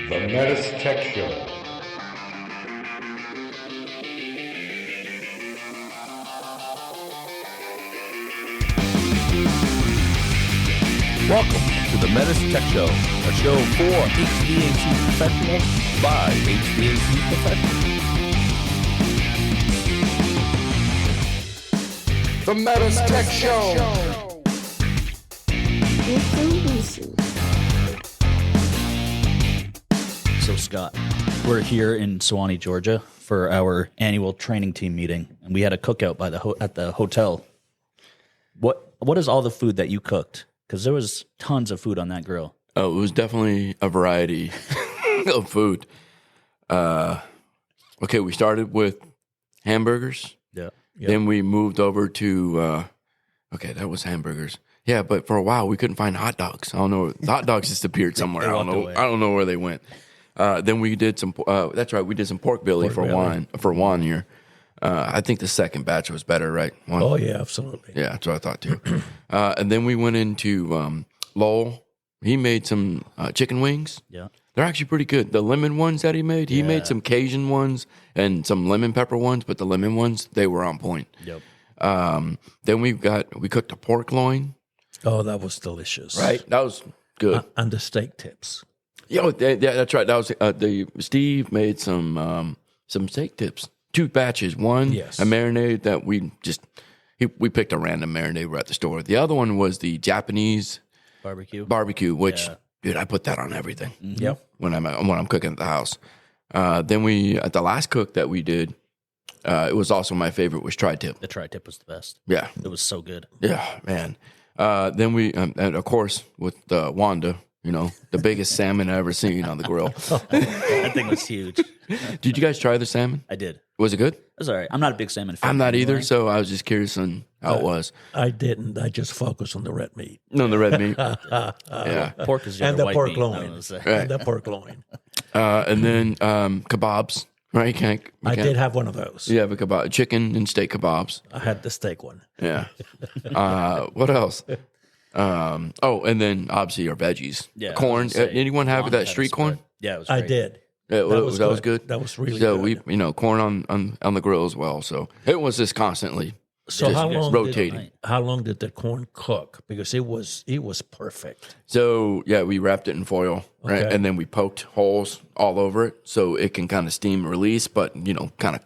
The METUS Tech Show. Welcome to the METUS Tech Show, a show for HVAC professionals by HVAC professionals. The METUS Tech Show. So Scott, we're here in Sewanee, Georgia for our annual training team meeting, and we had a cookout by the at the hotel. What is all the food that you cooked? Because there was tons of food on that grill. Oh, it was definitely a variety of food. Okay, we started with hamburgers. Yeah. Then we moved over to, okay, that was hamburgers. Yeah, but for a while we couldn't find hot dogs. I don't know. The hot dogs disappeared somewhere. I don't know where they went. Then we did some, that's right, we did some pork belly for one year. I think the second batch was better, right? Oh, yeah, absolutely. Yeah, that's what I thought too. And then we went into Lowell. He made some chicken wings. Yeah. They're actually pretty good. The lemon ones that he made some Cajun ones and some lemon pepper ones, but the lemon ones, they were on point. Yep. Then we cooked a pork loin. Oh, that was delicious. Right? That was good. And the steak tips. Yeah, that's right. That was Steve made some steak tips. 2 batches. One, a marinade that we picked a random marinade at the store. The other one was the Japanese barbecue, which, dude, I put that on everything. Mm-hmm. Yep. When I'm cooking at the house. Then at the last cook that we did, it was also my favorite was tri-tip. The tri-tip was the best. Yeah. It was so good. Yeah, man. Then we, and of course, with Wanda, the biggest salmon I ever seen on the grill. That thing was huge. Did you guys try the salmon? I did. Was it good? It was all right. I'm not a big salmon fan. I'm not anyway. either, so I was just curious on how it was. I didn't. I just focused on the red meat. No, the red meat. Yeah. Pork is And the white pork meat, loin. I was gonna say. Right. And the pork loin. And then kebabs, right? I did have one of those. You have a kebab, chicken and steak kebabs. I had the steak one. Yeah. What else? And then obviously our veggies. Yeah, Corn. I was gonna say, Anyone have Juan that had a street corn? spread. Yeah, it was I great. did. Yeah, that was good. That was really so good. we, corn on the grill as well. So it was just constantly So how long rotating. How long did the corn cook? Because it was perfect. So yeah, we wrapped it in foil, right, Okay. and then we poked holes all over it so it can kind of steam release, but kind of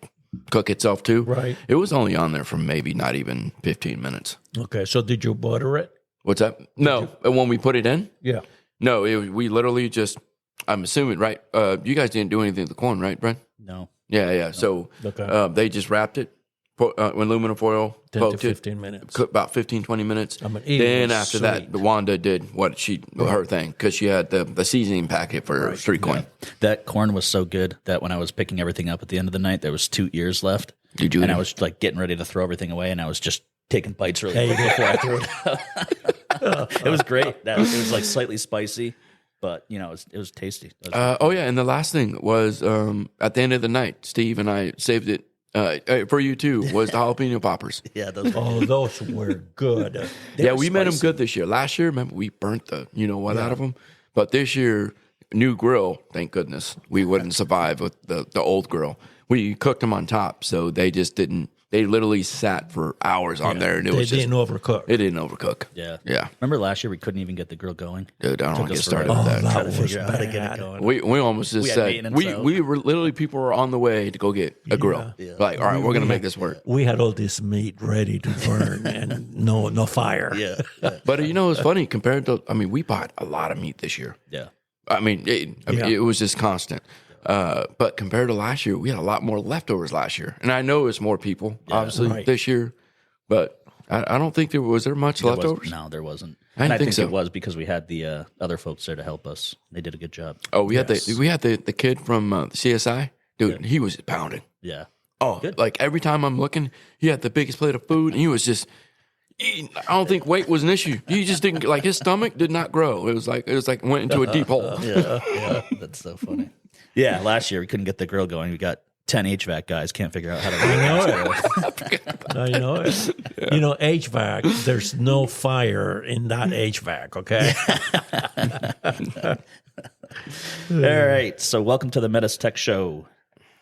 cook itself too. Right. It was only on there for maybe not even 15 minutes. Okay. So did you butter it? What's that? No, when we put it in. Yeah. No, we literally just. I'm assuming, right? You guys didn't do anything to the corn, right, Brent? No. Yeah. So Okay. they just wrapped it with aluminum foil, 10 to poked 15 minutes. cooked about 15, 20 minutes. it Then was after that, sweet. Wanda did her thing because she had the seasoning packet for street corn. That corn was so good that when I was picking everything up at the end of the night, there was 2 ears left. Did you? And I was like getting ready to throw everything away, and I was just taking bites really quick before I threw it out. It was great. It was like slightly spicy, but it was tasty. It was And the last thing was at the end of the night, Steve and I saved it for you too. Was the jalapeno poppers? yeah, those Oh, those were good. We made them good this year. Last year, remember, we burnt the out of them. But this year, new grill, thank goodness, we wouldn't survive with the old grill. We cooked them on top, so they just didn't. They literally sat for hours on there, and it Didn't overcook. It didn't overcook. Yeah. Yeah. Remember last year we couldn't even get the grill going? Dude, I don't want to get started forever. with that. that Trying to was figure out how to get bad. it going. We almost just We had said maintenance out. we were literally people were on the way to go get a grill. Yeah. Like, all right, we're gonna make this work. We had all this meat ready to burn and no fire. Yeah. Yeah. But it's funny compared to. We bought a lot of meat this year. Yeah. It was just constant. But compared to last year, we had a lot more leftovers last year, and I know it's more people obviously right. this year, but I don't think there was much leftovers. No, there wasn't. I didn't And I think think so. it was because we had the other folks there to help us. They did a good job. Oh, we had the kid from CSI, dude. He was pounding. Yeah. Oh, Good. like every time I'm looking, he had the biggest plate of food, and he was just. I don't think weight was an issue. He just didn't his stomach did not grow. It was like went into a deep hole. Yeah. That's so funny. Yeah, last year we couldn't get the grill going. We got 10 HVAC guys, can't figure out how to run it. I know it. You know, HVAC, there's no fire in that HVAC, okay? All right. So welcome to the METUS Tech Show.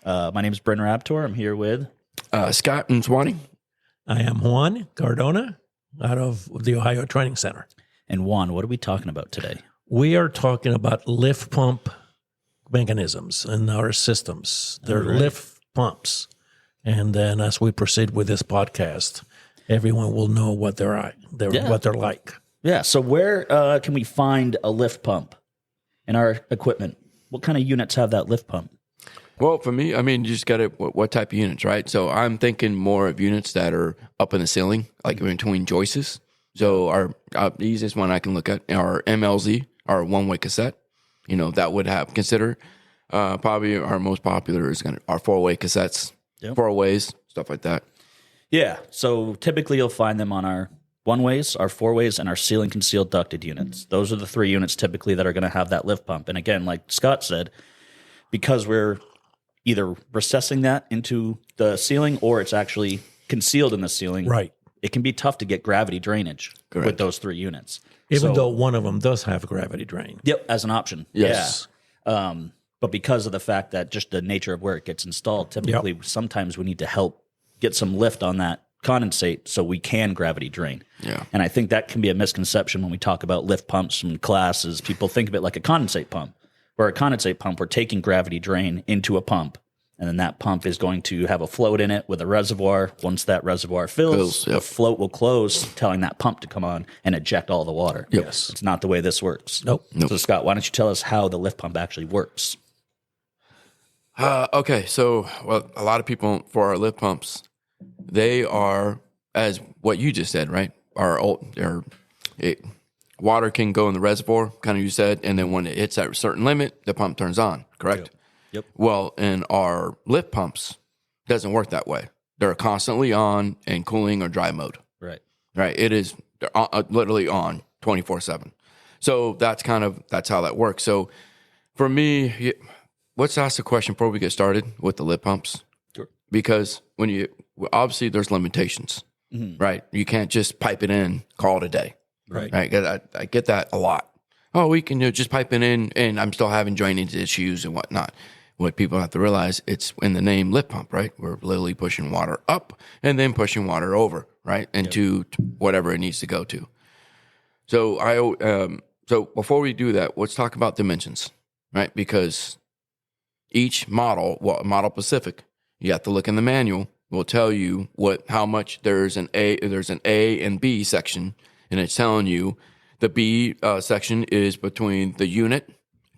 My name is Bryn Raptor. I'm here with... Scott and Swanee. I am Juan Cardona out of the Ohio Training Center. And Juan, what are we talking about today? We are talking about lift pump mechanisms in our systems. They're lift pumps. And then as we proceed with this podcast, everyone will know what they're like. Yeah. So where can we find a lift pump in our equipment? What kind of units have that lift pump? Well, for me, I mean, you just got to, what type of units, right? So I'm thinking more of units that are up in the ceiling, like between joists. So our the easiest one I can look at our MLZ, our one-way cassette. You know, that would have consider probably our most popular is our four-way cassettes, four-ways, stuff like that. Yeah. So typically you'll find them on our one-ways, our four-ways, and our ceiling concealed ducted units. Those are the three units typically that are going to have that lift pump. And again, like Scott said, because we're either recessing that into the ceiling or it's actually concealed in the ceiling. Right. It can be tough to get gravity drainage with those three units. Even though one of them does have a gravity drain. Yep, as an option. Yes. Yeah. But because of the fact that just the nature of where it gets installed, typically sometimes we need to help get some lift on that condensate so we can gravity drain. Yeah. And I think that can be a misconception when we talk about lift pumps in classes. People think of it like a condensate pump. Where a condensate pump, we're taking gravity drain into a pump, and then that pump is going to have a float in it with a reservoir. Once that reservoir fills, the float will close, telling that pump to come on and eject all the water. Yes. It's not the way this works. Nope. So, Scott, why don't you tell us how the lift pump actually works? Okay, so a lot of people for our lift pumps, they are, as what you just said, right? Water can go in the reservoir, kind of you said, and then when it hits that certain limit, the pump turns on, correct? Yep. Well, in our lift pumps, it doesn't work that way. They're constantly on in cooling or dry mode. Right. Right. It is literally on 24/7. So that's how that works. So for me, let's ask the question before we get started with the lift pumps. Sure. Because obviously there's limitations, right? You can't just pipe it in, call it a day. Right. I get that a lot. Oh, we can just pipe it in, and I'm still having drainage issues and whatnot. What people have to realize, it's in the name lift pump, right? We're literally pushing water up and then pushing water over, right, into whatever it needs to go to. So so before we do that, let's talk about dimensions, right? Because each model, model specific, you have to look in the manual. Will tell you how much there's an A and B section. And it's telling you the B section is between the unit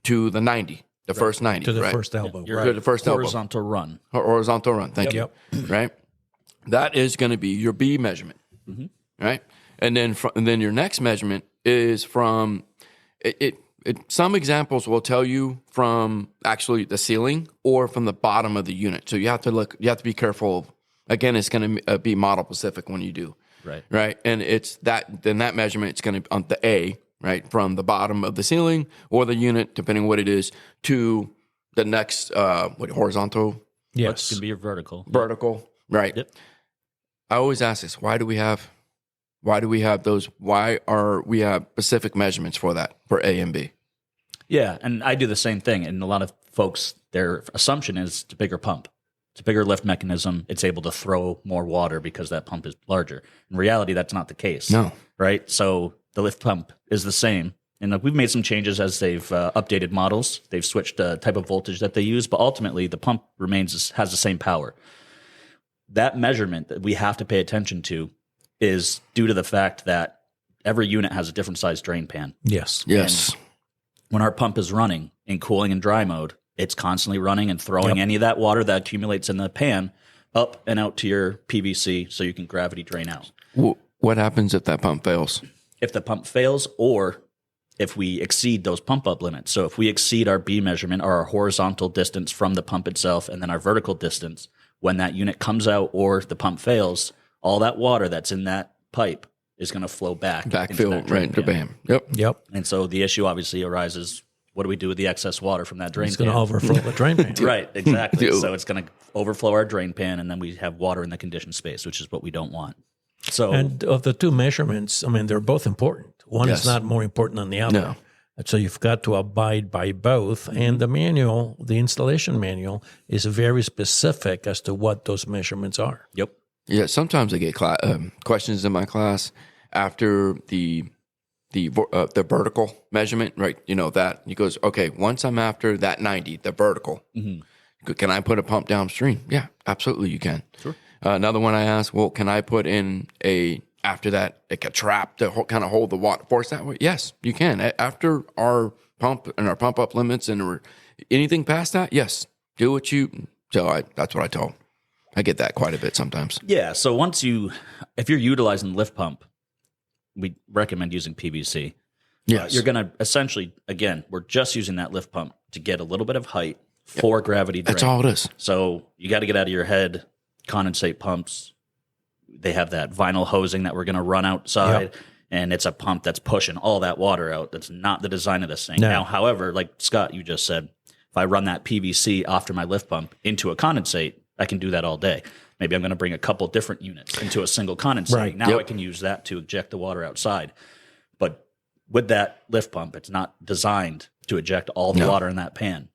to the 90, the first 90. To the first elbow. To the first Horizontal run. Horizontal run. Thank you. Right? That is going to be your B measurement. Right? And then your next measurement is from some examples will tell you from actually the ceiling or from the bottom of the unit. So you have to be careful. Again, it's going to be model specific when you do. Right. And it's that measurement, it's going to on the A, right, from the bottom of the ceiling or the unit, depending on what it is, to the next horizontal. Yes. It's going to be your vertical. Vertical. Right. Yep. I always ask this, why do we have those? Why are we have specific measurements for that, for A and B? Yeah. And I do the same thing. And a lot of folks, their assumption is it's a bigger pump. It's a bigger lift mechanism. It's able to throw more water because that pump is larger. In reality, that's not the case. No. Right? So the lift pump is the same. And we've made some changes as they've updated models. They've switched the type of voltage that they use, but ultimately the pump has the same power. That measurement that we have to pay attention to is due to the fact that every unit has a different size drain pan. Yes. Yes. And when our pump is running in cooling and dry mode, it's constantly running and throwing any of that water that accumulates in the pan up and out to your PVC so you can gravity drain out. What happens if that pump fails? If the pump fails or if we exceed those pump up limits. So if we exceed our B measurement or our horizontal distance from the pump itself and then our vertical distance, when that unit comes out or the pump fails, all that water that's in that pipe is going to flow backfill right into bam. Yep. And so the issue obviously arises, what do we do with the excess water from that drain pan? It's going to overflow the drain pan. Right, exactly. So it's going to overflow our drain pan, and then we have water in the conditioned space, which is what we don't want. So, and of the two measurements, I mean, they're both important. One is not more important than the other. No. So you've got to abide by both. And the manual, the installation manual, is very specific as to what those measurements are. Yep. Yeah, sometimes I get questions in my class after the vertical measurement, right? You know that he goes, okay, once I'm after that 90, the vertical, can I put a pump downstream? Yeah, absolutely, you can. Sure. Another one I asked, well, can I put in after that like a trap to kind of hold the water force that way? Yes, you can. After our pump and our pump up limits and anything past that, yes, do what you. So that's what I told. I get that quite a bit sometimes. Yeah. So if you're utilizing lift pump, we recommend using PVC. Yes. You're going to essentially, again, we're just using that lift pump to get a little bit of height for gravity drain. That's all it is. So you got to get out of your head. Condensate pumps, they have that vinyl hosing that we're going to run outside, and it's a pump that's pushing all that water out. That's not the design of this thing. No. Now, however, like Scott, you just said, if I run that PVC after my lift pump into a condensate, I can do that all day. Maybe I'm going to bring a couple different units into a single condensate. Right. Now I can use that to eject the water outside. But with that lift pump, it's not designed to eject all the water in that pan.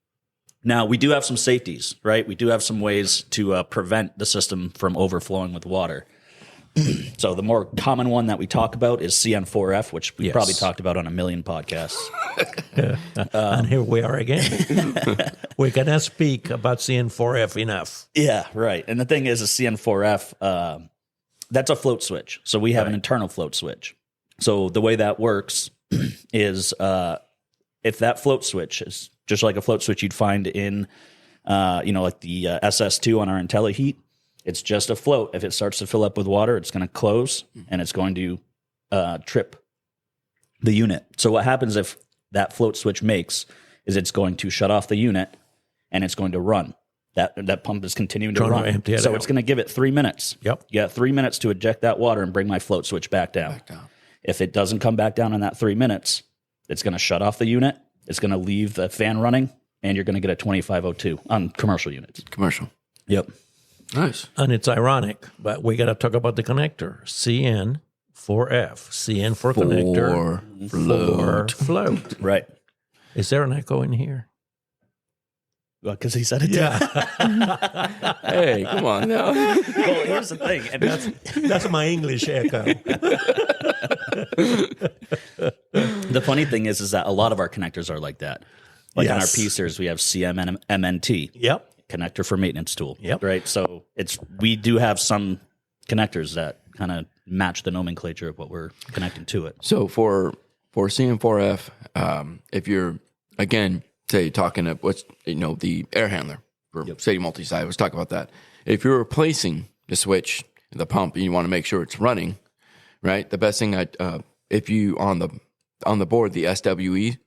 Now, we do have some safeties, right? We do have some ways to prevent the system from overflowing with water. So the more common one that we talk about is CN4F, which we probably talked about on a million podcasts. And here we are again. We cannot speak about CN4F enough. Yeah, right. And the thing is, a CN4F, that's a float switch. So we have an internal float switch. So the way that works is if that float switch is just like a float switch you'd find in, like the SS2 on our IntelliHeat, it's just a float. If it starts to fill up with water, it's going to close and it's going to trip the unit. So what happens if that float switch makes is it's going to shut off the unit and it's going to run. That pump is continuing to run. Empty it So out. it's going to give it 3 minutes. Yep. You got 3 minutes to eject that water and bring my float switch back down. If it doesn't come back down in that 3 minutes, it's going to shut off the unit. It's going to leave the fan running, and you're going to get a 2502 on commercial units. Commercial. Yep. Nice. And it's ironic, but we got to talk about the connector. CN4F. CN for connector. For float. Right. Is there an echo in here? Well, because he said it. Yeah. Hey, come on now. Well, here's the thing. And That's my English echo. the funny thing is that a lot of our connectors are like that. Like on our P-Series, we have CMMNT. Yep. Connector for maintenance tool. Yep. Right. So we do have some connectors that kind of match the nomenclature of what we're connecting to it. So for CN4F, if you're again say talking of what's the air handler for City Multi-Site, let's talk about that. If you're replacing the switch, the pump, and you want to make sure it's running, right? The best thing if you on the board the SWE.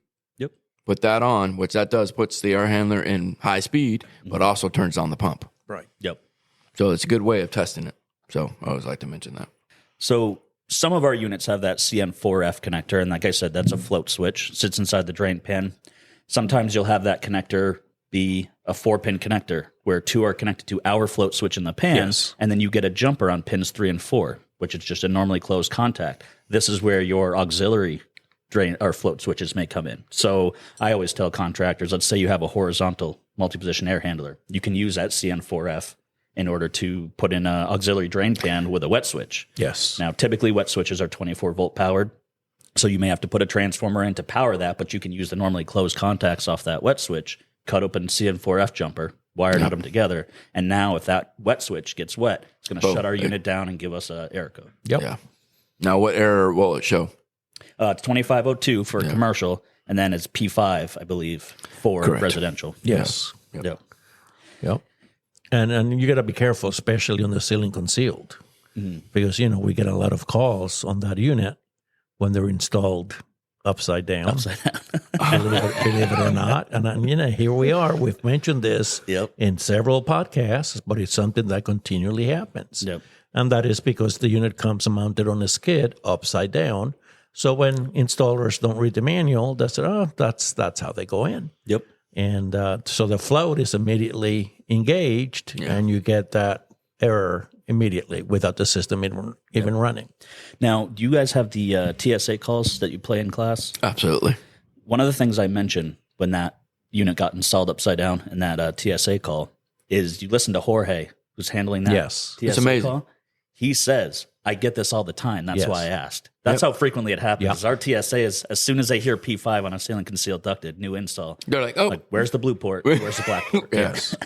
Put that on, which that does puts the air handler in high speed, but also turns on the pump. Right. Yep. So it's a good way of testing it. So I always like to mention that. So some of our units have that CN4F connector, and like I said, that's a float switch, sits inside the drain pan. Sometimes you'll have that connector be a 4-pin connector, where 2 are connected to our float switch in the pan, and then you get a jumper on pins 3 and 4, which is just a normally closed contact. This is where your auxiliary drain or float switches may come in. So I always tell contractors, let's say you have a horizontal multi-position air handler. You can use that CN4F in order to put in an auxiliary drain pan with a wet switch. Yes. Now, typically wet switches are 24 volt powered. So you may have to put a transformer in to power that, but you can use the normally closed contacts off that wet switch, cut open CN4F jumper, wire them together. And now if that wet switch gets wet, it's going to shut our unit down and give us an error code. Yep. Yeah. Now what error will it show? It's 2502 for commercial, and then it's P5, I believe, for residential. Yes. Yep. Yep. And you got to be careful, especially on the ceiling concealed, because we get a lot of calls on that unit when they're installed upside down. Believe it or not. And here we are. We've mentioned this in several podcasts, but it's something that continually happens. Yep. And that is because the unit comes mounted on a skid upside down. So when installers don't read the manual, they say, that's how they go in. Yep. And so the float is immediately engaged, and you get that error immediately without the system even running. Now, do you guys have the TSA calls that you play in class? Absolutely. one of the things I mentioned when that unit got installed upside down in that TSA call is you listen to Jorge, who's handling that Yes. TSA It's amazing. call. He says, I get this all the time. That's Yes. why I asked. That's how frequently it happens. Yep. Is our TSA is, as soon as they hear P5 on a ceiling concealed ducted, new install, They're like, oh, like, where's the blue port? Where's the black port? Yes.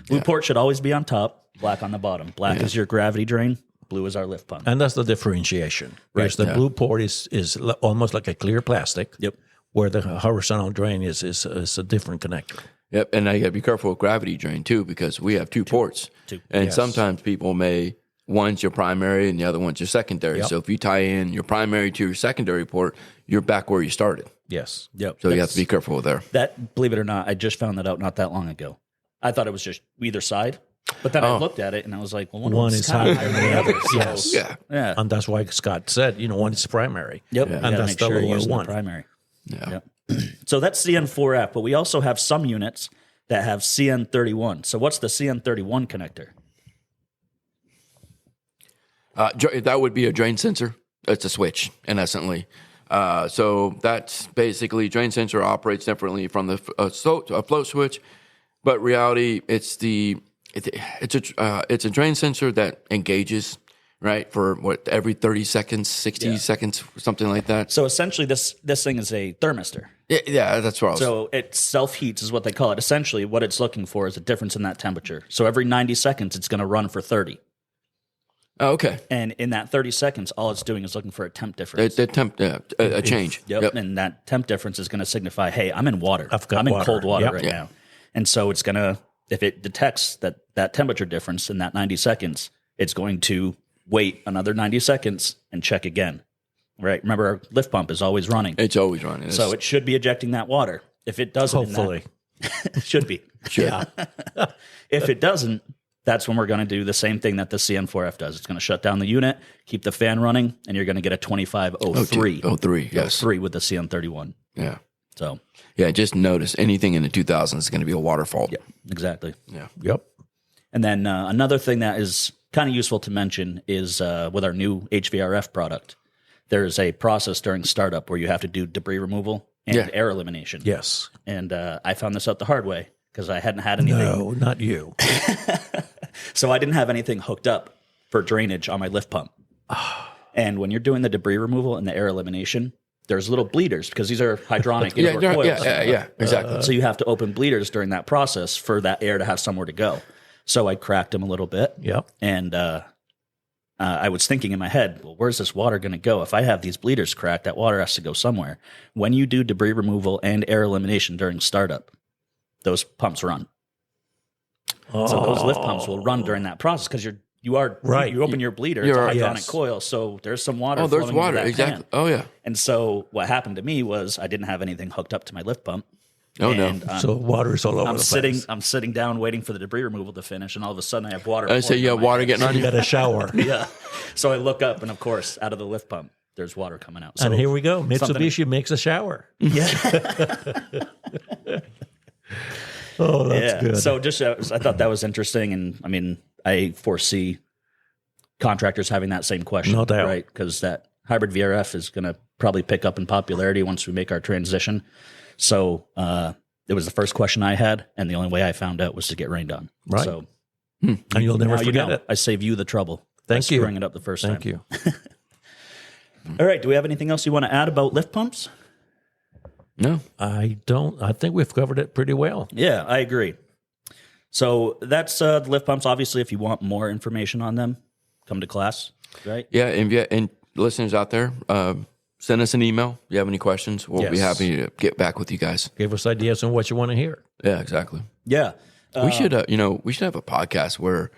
Blue port should always be on top, black on the bottom. Black is your gravity drain, blue is our lift pump. And that's the differentiation. Whereas the blue port is almost like a clear plastic. Yep. Where the horizontal drain is a different connector. Yep, and I got to be careful with gravity drain too, because we have two ports, and sometimes people may one's your primary and the other one's your secondary. Yep. So if you tie in your primary to your secondary port, you're back where you started. Yes. Yep. So you have to be careful there. That, believe it or not, I just found that out not that long ago. I thought it was just either side, but then I looked at it and I was like, well, One is kinda higher than the other. So, Yes. Yeah, Yeah. And that's why Scott said, one is primary. Yep. Yeah. You And gotta that's make the sure you're lower using the one. primary. yeah. Yep. So that's CN4F, but we also have some units that have CN31. So what's the CN31 connector? That would be a drain sensor. It's a switch, in essentially. So that's basically drain sensor operates differently from the float switch, but reality it's a drain sensor that engages right for every 30 seconds, 60 seconds, something like that. So essentially, this thing is a thermistor. Yeah, that's what I was. So it self-heats is what they call it. Essentially, what it's looking for is a difference in that temperature. So every 90 seconds, it's going to run for 30. Oh, okay. And in that 30 seconds, all it's doing is looking for a temp difference. A change. Yep. And that temp difference is going to signify, hey, I'm in water. I'm in water. cold water Yep. right now. And so it's going to, if it detects that temperature difference in that 90 seconds, it's going to wait another 90 seconds and check again. Right? Remember, our lift pump is always running. It's always running. So it should be ejecting that water. If it doesn't, Hopefully. it should be. Yeah. If it doesn't, that's when we're going to do the same thing that the CN4F does. It's going to shut down the unit, keep the fan running, and you're going to get a 2503. 03, yes. 03 with the CN31. Yeah. So, Yeah, just notice anything in the 2000s is going to be a water fault. yeah, exactly. Yeah. Yep. And then another thing that is kind of useful to mention is with our new HVRF product, there's a process during startup where you have to do debris removal and air elimination. Yes. And I found this out the hard way because I hadn't had anything. No, not you. So I didn't have anything hooked up for drainage on my lift pump. And when you're doing the debris removal and the air elimination, there's little bleeders because these are hydronic indoor coils. Yeah, exactly. So you have to open bleeders during that process for that air to have somewhere to go. So I cracked them a little bit. Yep. And I was thinking in my head, well, where's this water going to go? If I have these bleeders cracked, that water has to go somewhere. When you do debris removal and air elimination during startup, those pumps run. So those lift pumps will run during that process because you are Right. You open your bleeder, it's a You're- hydronic yes. coil, so there's some water. Oh, there's flowing water. into that Exactly. pan. Oh, yeah. And so what happened to me was I didn't have anything hooked up to my lift pump. Oh, and no. So water is all over I'm the sitting. place. I'm sitting down waiting for the debris removal to finish, and all of a sudden I have water. I say pouring you down have my water head. getting on You you. got a shower. Yeah. So I look up, and of course, out of the lift pump, there's water coming out. So And here we go. Mitsubishi makes a shower. Oh, that's good. So just I thought that was interesting, and I mean, I foresee contractors having that same question, No doubt. right? Because that hybrid VRF is going to probably pick up in popularity once we make our transition. So it was the first question I had, and the only way I found out was to get rained on. Right. So And you'll never now you forget know, it. I save you the trouble. Thank by you. screwing it up the first Thank time. you. All right. Do we have anything else you want to add about lift pumps? No. I don't. I think we've covered it pretty well. Yeah, I agree. So that's the lift pumps. Obviously, if you want more information on them, come to class, right? Yeah, and listeners out there, send us an email. If you have any questions, we'll be Yes. happy to get back with you guys. Give us ideas on what you want to hear. Yeah, exactly. Yeah. We should, we should have a podcast where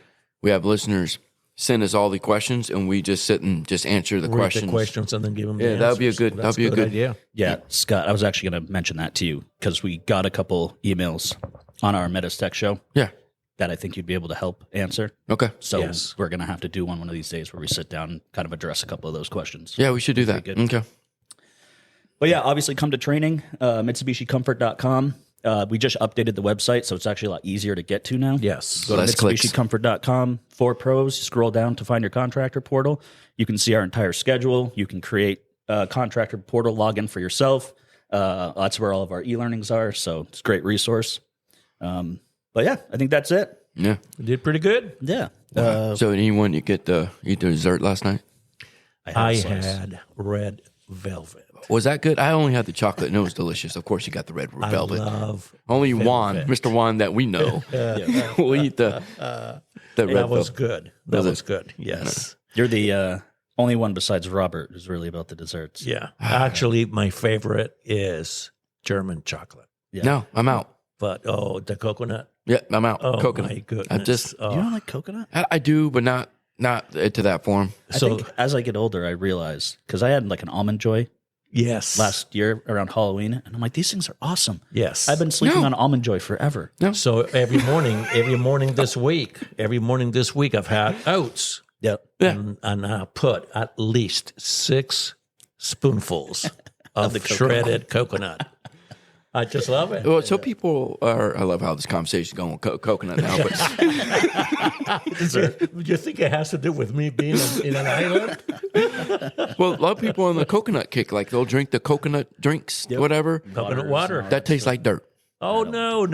we have listeners send us all the questions and we just sit and just answer the Read questions. the questions and then give them. Yeah, the that'd be a answers. good- That's that'd be a good- idea. Yeah, Scott, I was actually going to mention that to you because we got a couple emails on our METUS Tech Show Yeah. that I think you'd be able to help answer. Okay. So Yes. we're going to have to do one of these days where we sit down and kind of address a couple of those questions. Yeah, we should do that. good. Okay. But yeah, obviously come to training, MitsubishiComfort.com. We just updated the website, so it's actually a lot easier to get to now. Yes. Go to Less clicks. MitsubishiComfort.com for pros. Scroll down to find your contractor portal. You can see our entire schedule. You can create a contractor portal login for yourself. That's where all of our e-learnings are. So it's a great resource. But yeah, I think that's it. Yeah. You did pretty good. Yeah. So anyone you get the eat the dessert last night? I a slice. had red velvet. Was that good? I only had the chocolate and it was delicious. Of course, you got the red velvet. I love Only Juan, velvet. Mr. Juan that we know, will eat the red That was velvet. good. That Was it? was good. Yes. You're the only one besides Robert who's really about the desserts. Yeah. Actually, my favorite is German chocolate. Yeah. No, I'm out. But the coconut. Yeah, I'm out. Oh Coconut. my goodness. I just, You don't like coconut? I do, but not to that form. I So think as I get older, I realize because I had like an almond joy yes. last year around Halloween, and I'm like, these things are awesome. Yes. I've been sleeping No. on almond joy forever. So every morning this week, I've had oats. Yep. And I put at least 6 spoonfuls of the coconut. shredded coconut. I just love it. Well, so people are. I love how this conversation is going with coconut now. But You think it has to do with me being in an island? well, a lot of people on the coconut kick, like they'll drink the coconut drinks, whatever. Coconut water. That tastes like dirt. Oh no.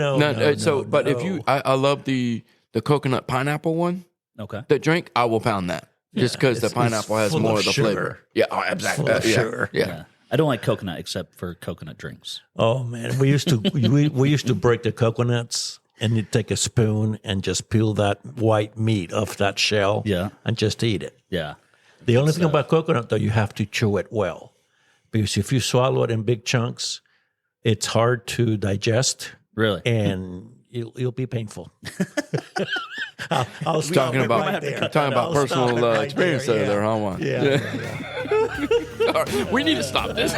But if you, I love the coconut pineapple one. Okay. The drink, I will pound that just because the it's pineapple has full more of of the sugar. flavor. Yeah, exactly. Full of sugar. Yeah. Yeah. I don't like coconut except for coconut drinks. Oh man, we used to break the coconuts and you take a spoon and just peel that white meat off that shell. Yeah. And just eat it. Yeah. The only thing about coconut though, you have to chew it well, because if you swallow it in big chunks, it's hard to digest Really? and it'll be painful. I'll stop Talking it about right there. talking about I'll stop personal it right experience there, there, huh, Juan? Yeah. All right, we need to stop this.